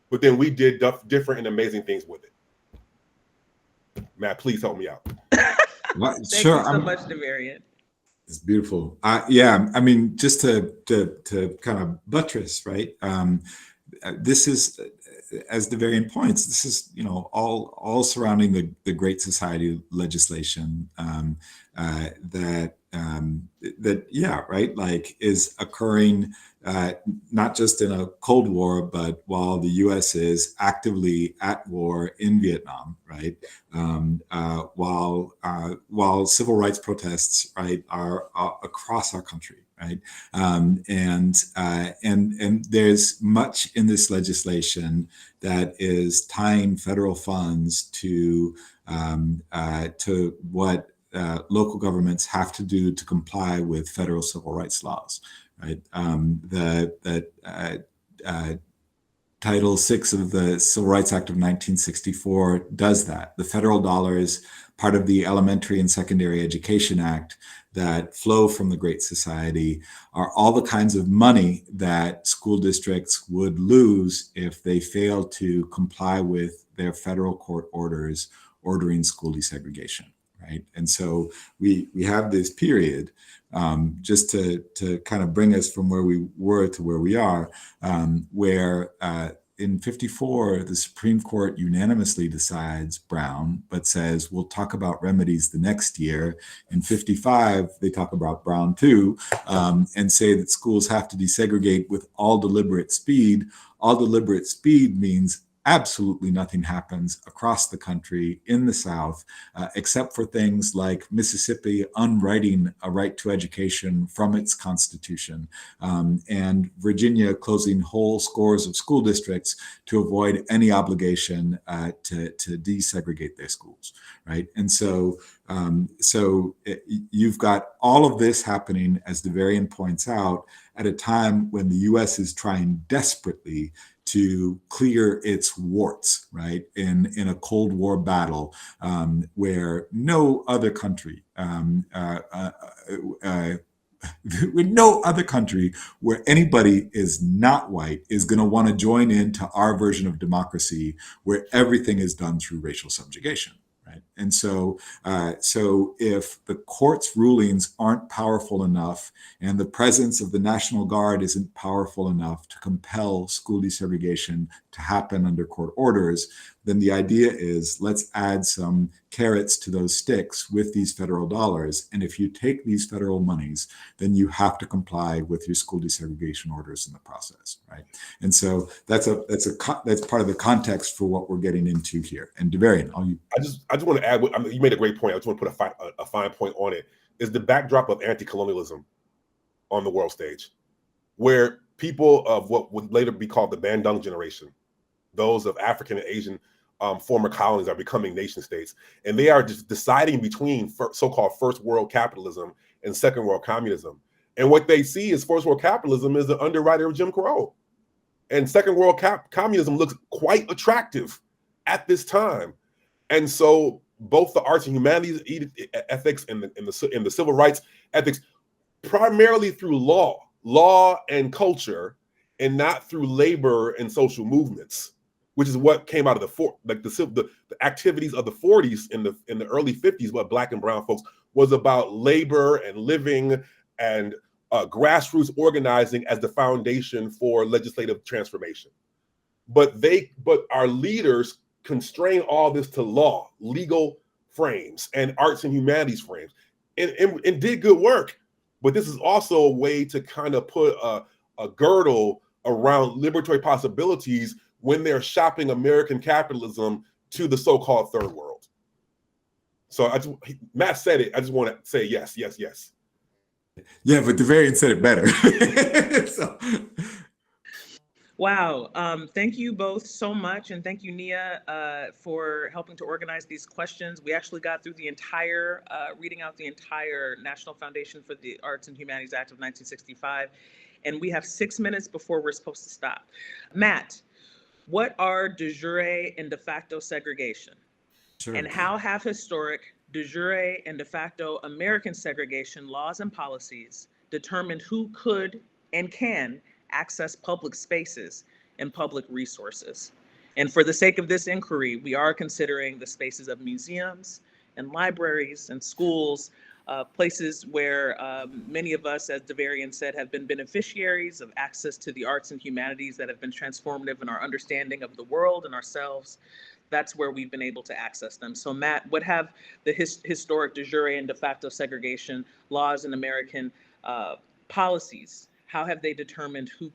C: But then we did different and amazing things with it. Matt, please help me out.
B: Thank you so much, Davarian.
D: It's beautiful. Yeah, I mean, just to kind of buttress, right? This is, as Davarian points, this is, you know, all surrounding the Great Society legislation that yeah, right, like is occurring not just in a Cold War, but while the U.S. is actively at war in Vietnam, right? While civil rights protests, right, are across our country. Right, and there's much in this legislation that is tying federal funds to what local governments have to do to comply with federal civil rights laws. Right, Title VI of the Civil Rights Act of 1964 does that. The federal dollars, part of the Elementary and Secondary Education Act, that flow from the Great Society are all the kinds of money that school districts would lose if they fail to comply with their federal court orders ordering school desegregation, right? And so we have this period, just to kind of bring us from where we were to where we are, where in 54, the Supreme Court unanimously decides Brown, but says, we'll talk about remedies the next year. In 55, they talk about Brown too, and say that schools have to desegregate with all deliberate speed. All deliberate speed means absolutely nothing happens across the country in the South, except for things like Mississippi unwriting a right to education from its constitution, and Virginia closing whole scores of school districts to avoid any obligation to desegregate their schools, right? And so you've got all of this happening, as Davarian points out, at a time when the U.S. is trying desperately to clear its warts, right, in a Cold War battle, where no other country, with no other country where anybody is not white is going to want to join into our version of democracy, where everything is done through racial subjugation. right? And so if the court's rulings aren't powerful enough and the presence of the National Guard isn't powerful enough to compel school desegregation to happen under court orders, then the idea is let's add some carrots to those sticks with these federal dollars. And if you take these federal monies, then you have to comply with your school desegregation orders in the process, right? And so that's part of the context for what we're getting into here. And Davarian,
C: I just want to add. I mean, you made a great point. I just want to put a fine point on it. Is the backdrop of anti-colonialism on the world stage, where people of what would later be called the Bandung generation, those of African and Asian former colonies, are becoming nation states, and they are just deciding between so-called first world capitalism and second world communism. And what they see is first world capitalism is the underwriter of Jim Crow, and second world communism looks quite attractive at this time. And so both the arts and humanities ethics and the civil rights ethics, primarily through law and culture, and not through labor and social movements, which is what came out of the activities of the 40s in the early 50s. What Black and brown folks was about labor and living and grassroots organizing as the foundation for legislative transformation. But our leaders constrain all this to legal frames and arts and humanities frames, and did good work. But this is also a way to kind of put a girdle around liberatory possibilities when they're shopping American capitalism to the so-called third world. So Matt said it. I just want to say yes.
D: Yeah, but Davarian said it better. So.
B: Wow. Thank you both so much. And thank you, Nia, for helping to organize these questions. We actually got through the entire, reading out the entire National Foundation for the Arts and Humanities Act of 1965. And we have 6 minutes before we're supposed to stop. Matt, what are de jure and de facto segregation? Sure. And how have historic de jure and de facto American segregation laws and policies determined who could and can access public spaces and public resources? And for the sake of this inquiry, we are considering the spaces of museums and libraries and schools, places where many of us, as Davarian said, have been beneficiaries of access to the arts and humanities that have been transformative in our understanding of the world and ourselves. That's where we've been able to access them. So Matt, what have the historic de jure and de facto segregation laws in American policies, how have they determined who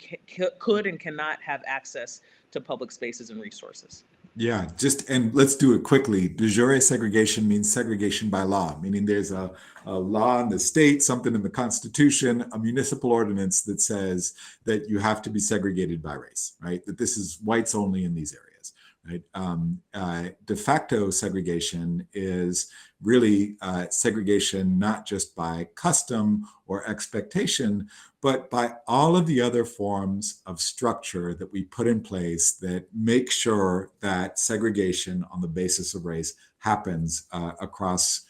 B: could and cannot have access to public spaces and resources?
D: Yeah, and let's do it quickly. De jure segregation means segregation by law, meaning there's a law in the state, something in the Constitution, a municipal ordinance that says that you have to be segregated by race, right? That this is whites only in these areas, right? De facto segregation is really segregation not just by custom or expectation, but by all of the other forms of structure that we put in place that make sure that segregation on the basis of race happens across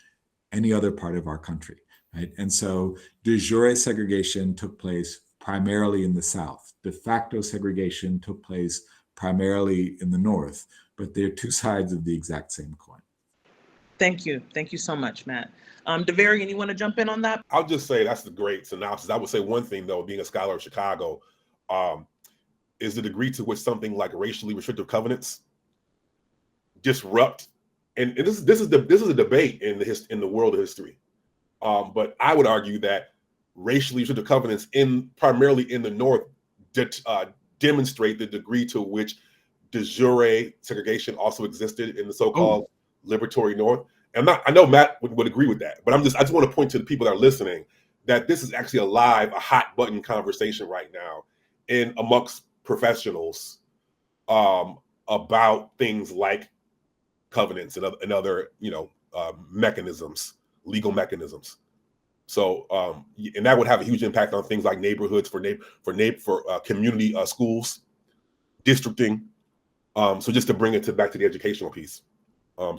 D: any other part of our country, right? And so de jure segregation took place primarily in the South. De facto segregation took place primarily in the North, but they're two sides of the exact same coin.
B: Thank you. Thank you so much, Matt. Davarian, you want to jump in on that?
C: I'll just say that's the great synopsis. I would say one thing, though, being a scholar of Chicago, is the degree to which something like racially restrictive covenants disrupt, and this is a debate in the world of history. But I would argue that racially restrictive covenants primarily in the North demonstrate the degree to which de jure segregation also existed in the so-called liberatory North. And I know Matt would agree with that, but I just want to point to the people that are listening that this is actually a hot button conversation right now amongst professionals about things like covenants and other mechanisms, legal mechanisms. So and that would have a huge impact on things like neighborhoods for community schools, districting. So just to bring it back to the educational piece.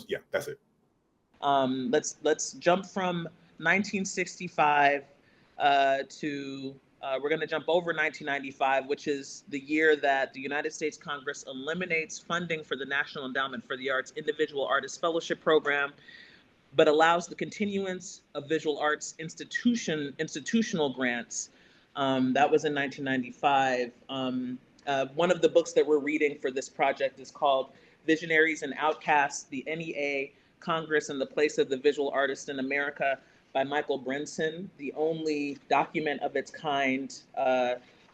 C: Yeah, that's it.
B: Let's jump from 1965 to We're going to jump over 1995, which is the year that the United States Congress eliminates funding for the National Endowment for the Arts Individual Artist Fellowship Program, but allows the continuance of visual arts institutional grants. That was in 1995. One of the books that we're reading for this project is called Visionaries and Outcasts, the NEA, Congress and the Place of the Visual Artist in America by Michael Brinson, the only document of its kind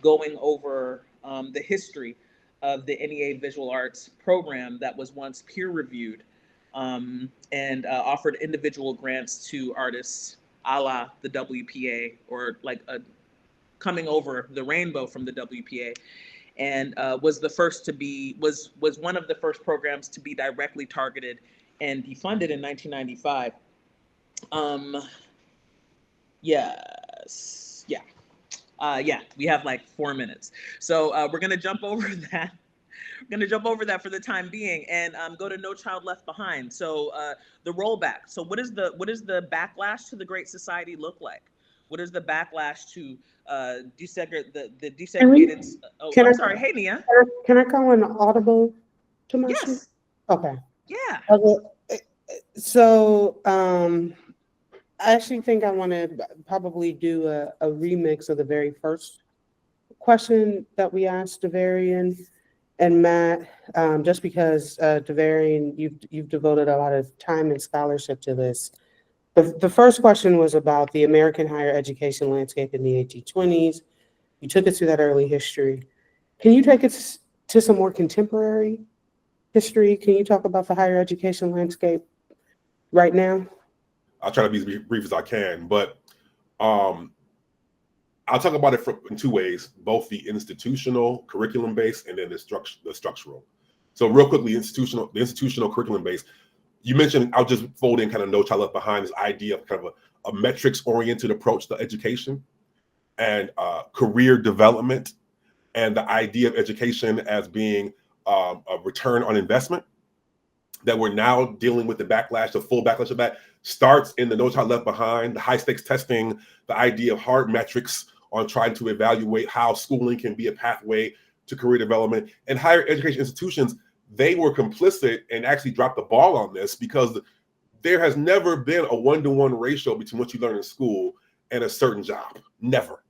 B: going over the history of the NEA Visual Arts program that was once peer-reviewed and offered individual grants to artists a la the WPA, or like coming over the rainbow from the WPA, and was the first to be, was one of the first programs to be directly targeted and defunded in 1995. Yes, yeah, we have like 4 minutes. So we're gonna jump over that. We're gonna jump over that for the time being and go to No Child Left Behind. So the rollback. So what is the backlash to the Great Society look like? What is the backlash to the desegregated? I'm sorry. Hey, Nia.
E: Can I call an audible, Tomashi?
B: Yes.
E: Okay.
B: Yeah.
E: Okay. So I actually think I want to probably do a remix of the very first question that we asked Davarian and Matt, just because Davarian, you've devoted a lot of time and scholarship to this. The first question was about the American higher education landscape in the 1820s. You took us through that early history. Can you take us to some more contemporary history? Can you talk about the higher education landscape right now?
C: I'll try to be as brief as I can, but I'll talk about it in two ways, both the institutional curriculum based and then the structural. So real quickly, the institutional curriculum based, you mentioned, I'll just fold in kind of No Child Left Behind, this idea of kind of a metrics oriented approach to education and career development, and the idea of education as being a return on investment, that we're now dealing with the backlash, the full backlash of that starts in the No Child Left Behind, the high stakes testing, the idea of hard metrics on trying to evaluate how schooling can be a pathway to career development. And higher education institutions, they were complicit and actually dropped the ball on this, because there has never been a one-to-one ratio between what you learn in school and a certain job, never.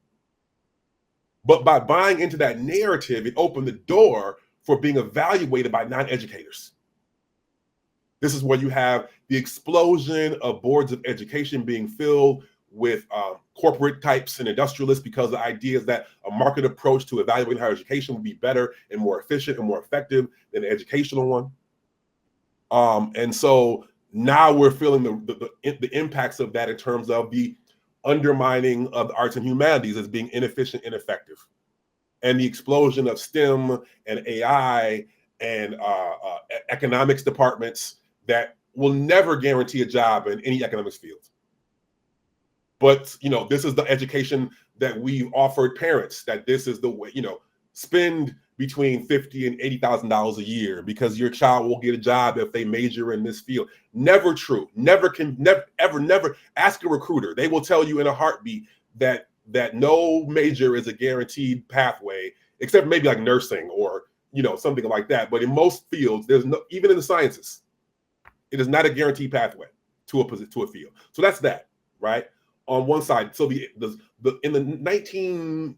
C: But by buying into that narrative, it opened the door for being evaluated by non-educators. This is where you have the explosion of boards of education being filled with corporate types and industrialists, because the idea is that a market approach to evaluating higher education would be better and more efficient and more effective than the educational one. And so now we're feeling the impacts of that in terms of the undermining of the arts and humanities as being inefficient and ineffective, and the explosion of STEM and AI and economics departments that will never guarantee a job in any economics field. But, you know, this is the education that we've offered parents, that this is the way, you know, spend between $50,000 and $80,000 a year because your child will get a job if they major in this field. Never true. Never ask a recruiter. They will tell you in a heartbeat that no major is a guaranteed pathway, except maybe like nursing or, you know, something like that. But in most fields, there's no, even in the sciences, it is not a guaranteed pathway to a field. So that's that, right? On one side. So in the 1980s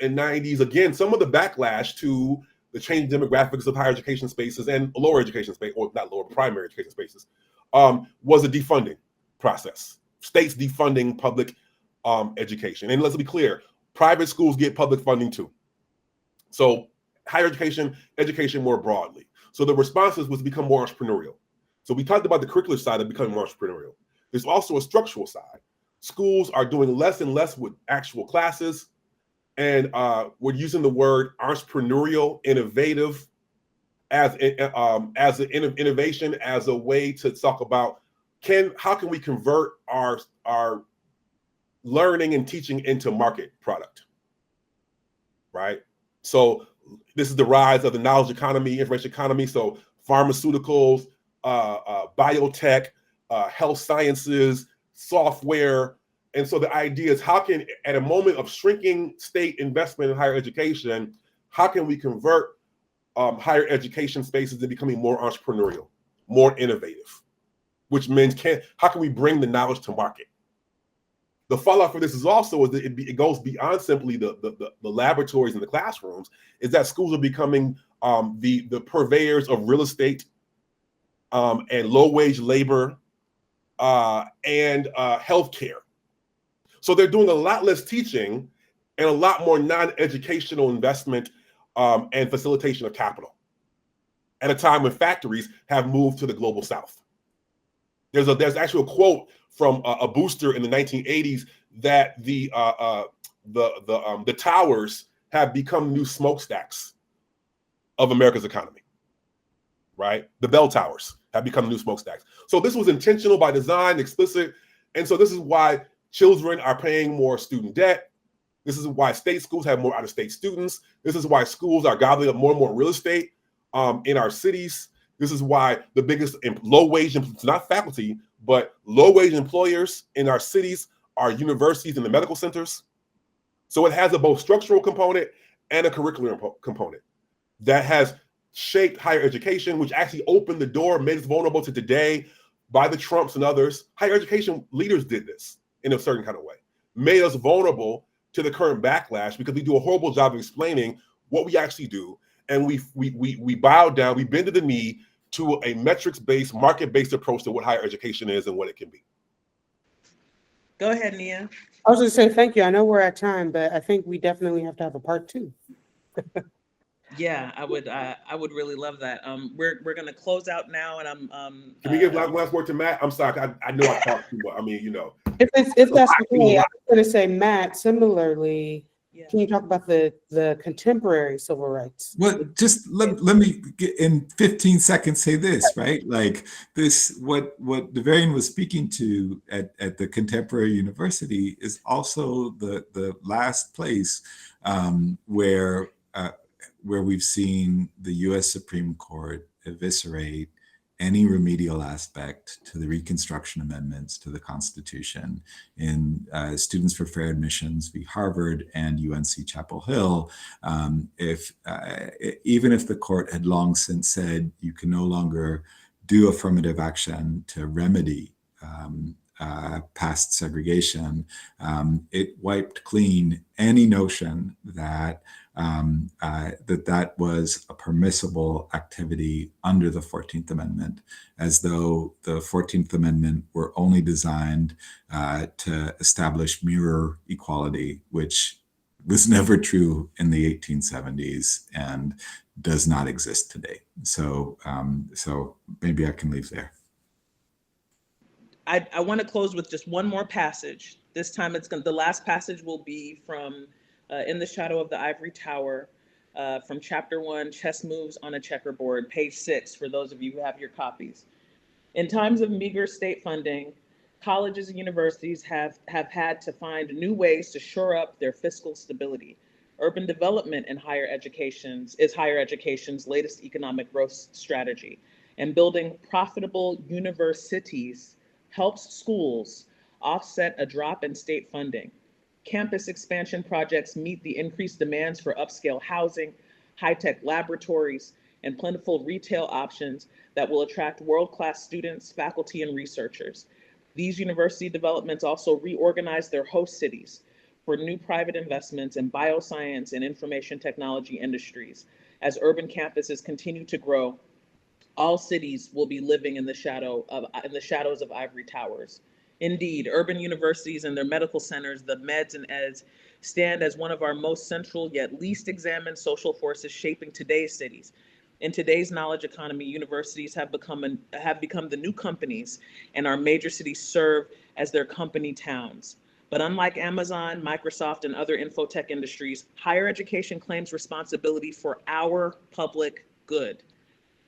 C: and 90s, again, some of the backlash to the changing demographics of higher education spaces and lower education space, or not lower, primary education spaces, was a defunding process. States defunding public education. And let's be clear, private schools get public funding too. So higher education more broadly. So the responses was to become more entrepreneurial. So we talked about the curricular side of becoming more entrepreneurial. There's also a structural side. Schools are doing less and less with actual classes, and we're using the word entrepreneurial, innovative as an innovation, as a way to talk about how can we convert our learning and teaching into market product, right? So this is the rise of the knowledge economy, information economy. So pharmaceuticals, biotech, health sciences, software, And so the idea is, how can, at a moment of shrinking state investment in higher education, how can we convert higher education spaces into becoming more entrepreneurial, more innovative, which means how can we bring the knowledge to market? The fallout for this is also that it goes beyond simply the laboratories and the classrooms, is that schools are becoming the purveyors of real estate and low-wage labor and healthcare. So they're doing a lot less teaching and a lot more non-educational investment and facilitation of capital at a time when factories have moved to the global south. There's actually a quote from a booster in the 1980s that the towers have become new smokestacks of America's economy, right? The bell towers have become new smokestacks. So this was intentional by design, explicit. And so this is why children are paying more student debt. This is why state schools have more out-of-state students. This is why schools are gobbling up more and more real estate in our cities. This is why the biggest low-wage, not faculty, but low-wage employers in our cities are universities and the medical centers. So it has a both structural component and a curricular component that has shaped higher education, which actually opened the door, made us vulnerable to today by the Trumps and others. Higher education leaders did this in a certain kind of way, made us vulnerable to the current backlash because we do a horrible job of explaining what we actually do. And we bow down, we bend to the knee to a metrics-based, market-based approach to what higher education is and what it can be.
B: Go ahead, Nia.
E: I was going to say thank you. I know we're at time, but I think we definitely have to have a part 2.
B: Yeah, I would really love that. We're gonna close out now, and
C: Can we give last word to Matt? I'm sorry, I know I talked too much. I mean, you know.
E: If that's okay, I was going to say, Matt, similarly, can you talk about the contemporary civil rights?
D: Well, just let me get in 15 seconds say this, right? Like this, what Davarian was speaking to at the Contemporary University is also the last place where we've seen the U.S. Supreme Court eviscerate any remedial aspect to the Reconstruction Amendments to the Constitution in Students for Fair Admissions v. Harvard and UNC Chapel Hill. Even if the court had long since said you can no longer do affirmative action to remedy past segregation, it wiped clean any notion that that was a permissible activity under the 14th Amendment, as though the 14th Amendment were only designed to establish mirror equality, which was never true in the 1870s and does not exist today. So, so maybe I can leave there.
B: I want to close with just one more passage. This time the last passage will be from In the Shadow of the Ivory Tower, from chapter 1, Chess Moves on a Checkerboard, page 6, for those of you who have your copies. In times of meager state funding, colleges and universities have had to find new ways to shore up their fiscal stability. Urban development in higher education's latest economic growth strategy, and building profitable universities helps schools offset a drop in state funding. Campus expansion projects meet the increased demands for upscale housing, high-tech laboratories, and plentiful retail options that will attract world-class students, faculty, and researchers. These university developments also reorganize their host cities for new private investments in bioscience and information technology industries. As urban campuses continue to grow, all cities will be living in the shadows of ivory towers. Indeed, urban universities and their medical centers, the meds and eds, stand as one of our most central yet least examined social forces shaping today's cities. In today's knowledge economy, universities have become the new companies, and our major cities serve as their company towns. But unlike Amazon, Microsoft, and other infotech industries, higher education claims responsibility for our public good.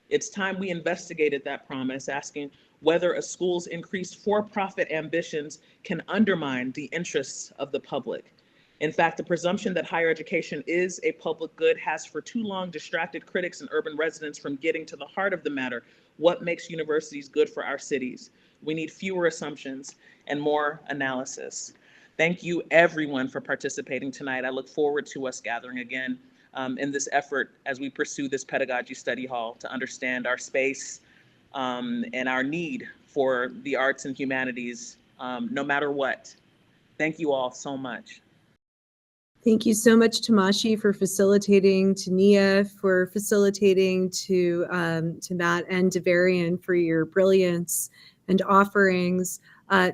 B: It's time we investigated that promise, asking whether a school's increased for-profit ambitions can undermine the interests of the public. In fact, the presumption that higher education is a public good has for too long distracted critics and urban residents from getting to the heart of the matter: what makes universities good for our cities? We need fewer assumptions and more analysis. Thank you, everyone, for participating tonight. I look forward to us gathering again in this effort as we pursue this Pedagogy Study Hall to understand our space and our need for the arts and humanities, no matter what. Thank you all so much.
A: Thank you so much, Tomashi, for facilitating, to Nia for facilitating, to Matt and Davarian for your brilliance and offerings.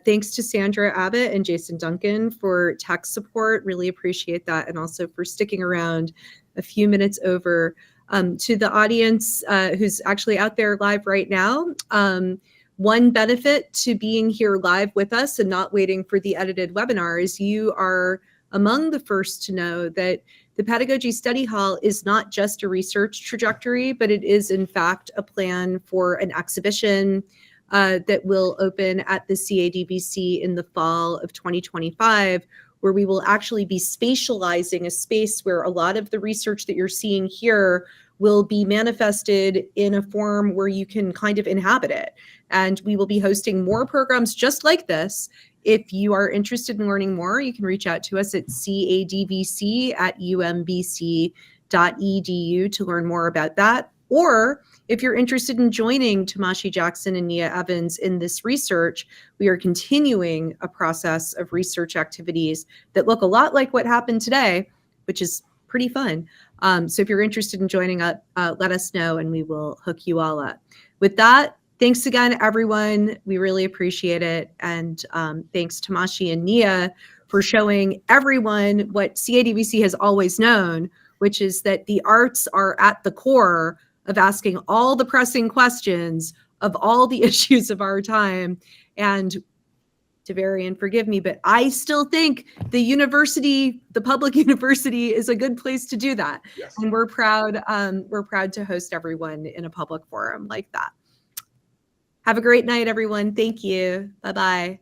A: Thanks to Sandra Abbott and Jason Duncan for tech support. Really appreciate that. And also for sticking around a few minutes over. To the audience who's actually out there live right now, one benefit to being here live with us and not waiting for the edited webinar is you are among the first to know that the Pedagogy Study Hall is not just a research trajectory, but it is in fact a plan for an exhibition that will open at the CADVC in the fall of 2025, where we will actually be spatializing a space where a lot of the research that you're seeing here will be manifested in a form where you can kind of inhabit it. And we will be hosting more programs just like this. If you are interested in learning more, you can reach out to us at cadvc@umbc.edu to learn more about that. Or if you're interested in joining Tomashi Jackson and Nia Evans in this research, we are continuing a process of research activities that look a lot like what happened today, which is pretty fun. So if you're interested in joining up, let us know and we will hook you all up. With that, thanks again, everyone. We really appreciate it. And thanks, Tomashi and Nia, for showing everyone what CADVC has always known, which is that the arts are at the core of asking all the pressing questions of all the issues of our time. And Davarian, forgive me, but I still think the university, the public university, is a good place to do that.
C: Yes.
A: And we're proud to host everyone in a public forum like that. Have a great night, everyone. Thank you. Bye-bye.